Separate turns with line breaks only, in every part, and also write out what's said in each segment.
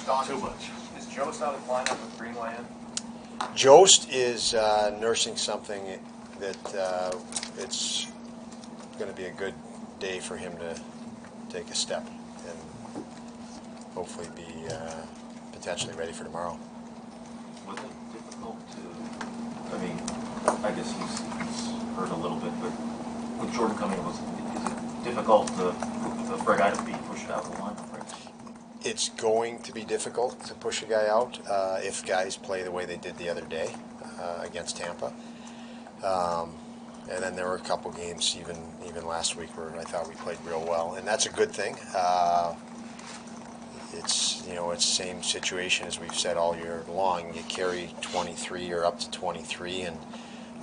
Too much.
Is Jost out of lineup with Greenway in?
Jost is nursing something that it's going to be a good day for him to take a step and hopefully be potentially ready for tomorrow.
Was it difficult to, I mean, I guess he's hurt a little bit, but with Jordan coming in, is it difficult for a guy to be pushed out of the lineup, right?
It's going to be difficult to push a guy out if guys play the way they did the other day against Tampa. And then there were a couple games, even last week, where I thought we played real well, and that's a good thing. It's the same situation as we've said all year long. You carry 23 or up to 23, and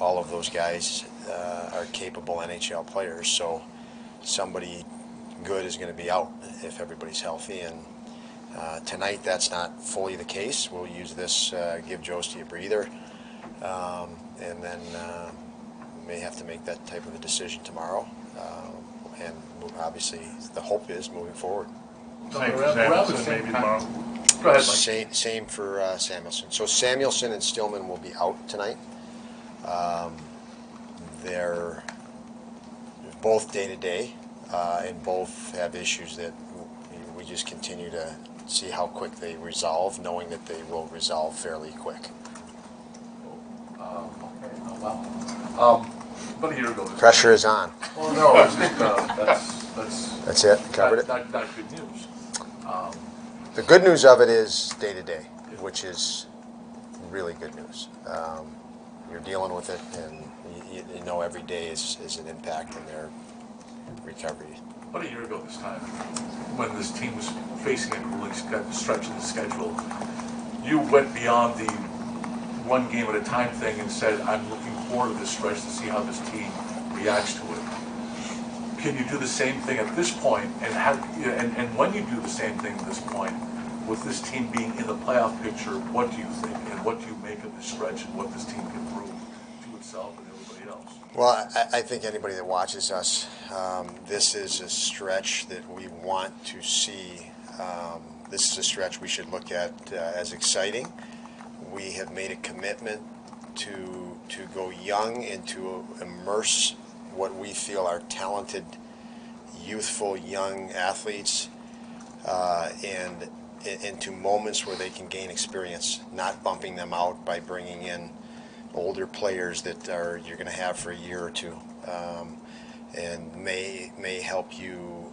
all of those guys are capable NHL players. So somebody good is going to be out if everybody's healthy, and tonight that's not fully the case. We'll use this, give Josti a breather, and then may have to make that type of a decision tomorrow. And obviously the hope is moving forward.
Same for Samuelson, maybe tomorrow. Go ahead, Mike.
Same for Samuelson. So Samuelson and Stillman will be out tonight. They're both day-to-day, and both have issues that we just continue to see how quick they resolve, knowing that they will resolve fairly quick.
About a year ago.
Pressure is on.
Well, no, it's
That's it. Covered it.
Not good news.
The good news of it is day-to-day, which is really good news. You're dealing with it, and you know every day is an impact in their recovery.
About a year ago this time, when this team was facing a grueling stretch in the schedule, you went beyond the one game at a time thing and said, I'm looking forward to this stretch to see how this team reacts to it. Can you do the same thing at this point, and when you do the same thing at this point, with this team being in the playoff picture, what do you think, and what do you make of this stretch, and what this team can prove to itself and everybody else?
Well, I think anybody that watches us, this is a stretch that we want to see. This is a stretch we should look at as exciting. We have made a commitment to go young and to immerse what we feel are talented, youthful young athletes and into moments where they can gain experience, not bumping them out by bringing in older players that you're going to have for a year or two, and may help you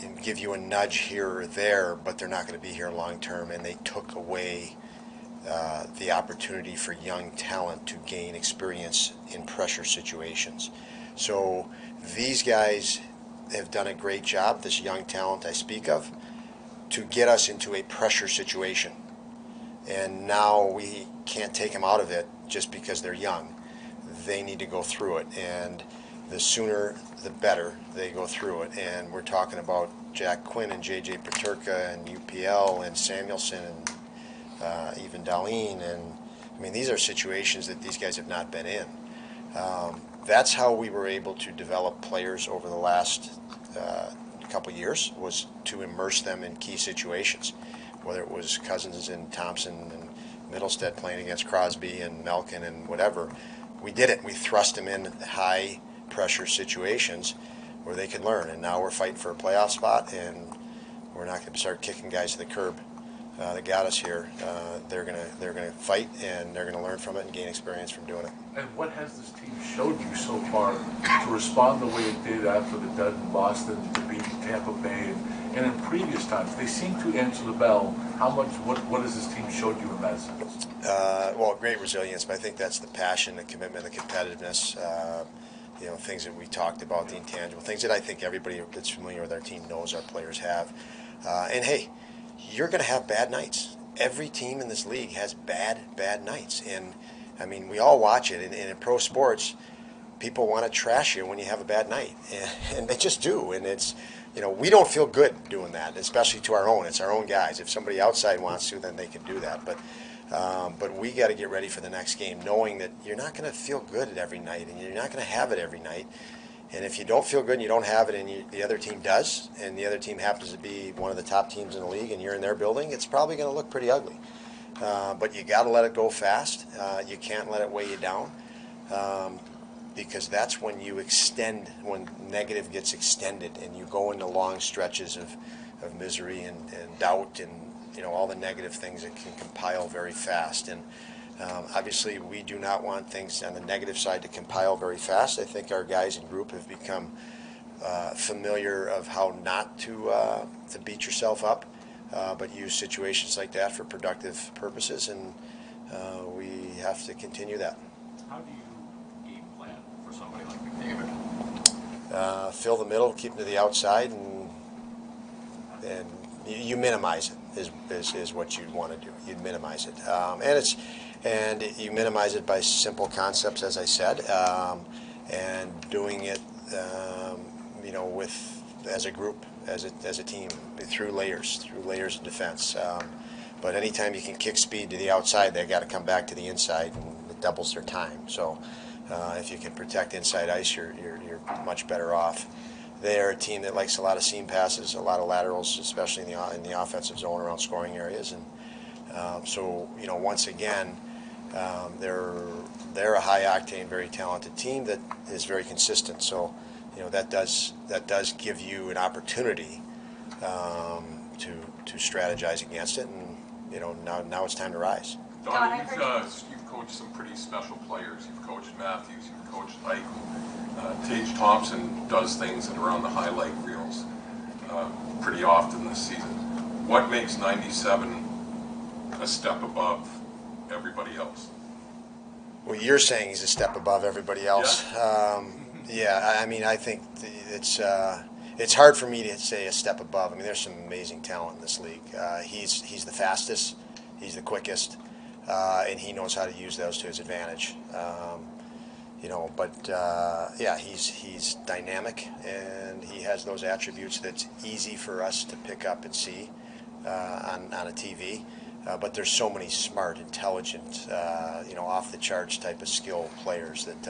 and give you a nudge here or there, but they're not going to be here long term, and they took away the opportunity for young talent to gain experience in pressure situations. So these guys have done a great job, this young talent I speak of, to get us into a pressure situation. And now we can't take them out of it just because they're young. They need to go through it, and the sooner the better they go through it. And we're talking about Jack Quinn and J.J. Peterka and UPL and Samuelson and even Darlene, and I mean, these are situations that these guys have not been in. That's how we were able to develop players over the last couple years, was to immerse them in key situations, whether it was Cousins and Thompson and Middlestead playing against Crosby and Malkin and whatever. We did it. We thrust them in high pressure situations where they could learn, and now we're fighting for a playoff spot, and we're not going to start kicking guys to the curb. That got us here. They're gonna fight, and they're gonna learn from it and gain experience from doing it.
And what has this team showed you so far to respond the way it did after the dud in Boston, to beat Tampa Bay, and in previous times? They seem to answer the bell. What has this team showed you in that sense?
Well, great resilience, but I think that's the passion, the commitment, the competitiveness. Things that we talked about, the intangible things that I think everybody that's familiar with our team knows our players have. And hey, you're going to have bad nights. Every team in this league has bad nights. And, I mean, we all watch it. And in pro sports, people want to trash you when you have a bad night. And they just do. And it's, we don't feel good doing that, especially to our own. It's our own guys. If somebody outside wants to, then they can do that. But we got to get ready for the next game, knowing that you're not going to feel good at every night, and you're not going to have it every night. And if you don't feel good and you don't have it and the other team does, and the other team happens to be one of the top teams in the league and you're in their building, it's probably going to look pretty ugly. But you got to let it go fast. You can't let it weigh you down, because that's when you extend, when negative gets extended and you go into long stretches of misery and doubt and all the negative things that can compile very fast. And obviously we do not want things on the negative side to compile very fast. I think our guys in group have become familiar of how not to beat yourself up, but use situations like that for productive purposes, and we have to continue that.
How do you game plan for somebody like McDavid?
Fill the middle, keep them to the outside, and you minimize it is what you'd want to do. You'd minimize it, and you minimize it by simple concepts, as I said, and doing it, with as a group, as a team, through layers of defense. But anytime you can kick speed to the outside, they got to come back to the inside, and it doubles their time. So if you can protect inside ice, you're much better off. They're a team that likes a lot of seam passes, a lot of laterals, especially in the offensive zone around scoring areas. And so once again, they're a high octane, very talented team that is very consistent. So that does give you an opportunity to strategize against it. And now it's time to rise.
Don, you've coached some pretty special players. You've coached Matthews, you've coached Ike. Tage Thompson does things that are on the highlight reels pretty often this season. What makes 97 a step above everybody else?
Well, you're saying he's a step above everybody else. Yeah, I mean, I think it's hard for me to say a step above. I mean, there's some amazing talent in this league. He's the fastest, he's the quickest, and he knows how to use those to his advantage. Yeah, he's dynamic, and he has those attributes that's easy for us to pick up and see on a TV. But there's so many smart, intelligent, off the charts type of skill players that,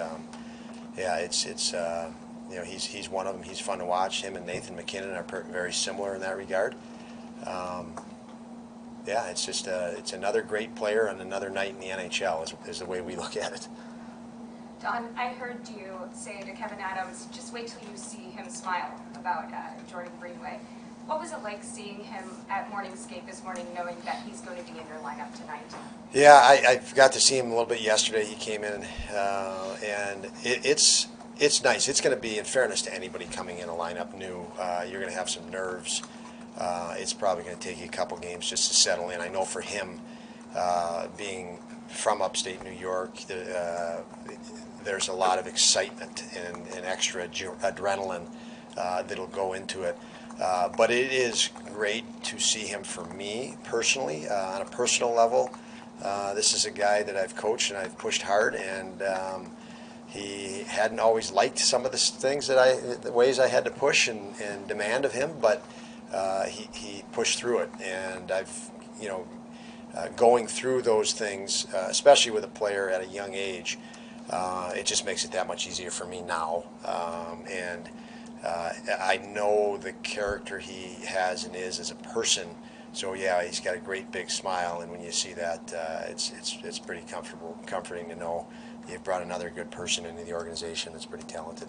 he's one of them. He's fun to watch. Him and Nathan McKinnon are very similar in that regard. It's another great player on another night in the NHL is the way we look at it.
Don, I heard you say to Kevin Adams, just wait till you see him smile about Jordan Greenway. What was it like seeing him at morning skate this morning, knowing that he's going to be in your lineup tonight?
Yeah, I got to see him a little bit yesterday. He came in, and it's nice. It's going to be, in fairness to anybody coming in a lineup new, you're going to have some nerves. It's probably going to take you a couple games just to settle in. I know for him, being from upstate New York, there's a lot of excitement and extra adrenaline that'll go into it. But it is great to see him for me personally, on a personal level. This is a guy that I've coached and I've pushed hard, and he hadn't always liked some of the things the ways I had to push and demand of him, but he pushed through it. And I've, going through those things, especially with a player at a young age, it just makes it that much easier for me now. I know the character he has and is as a person. So yeah, he's got a great big smile, and when you see that, it's pretty comforting to know you've brought another good person into the organization that's pretty talented.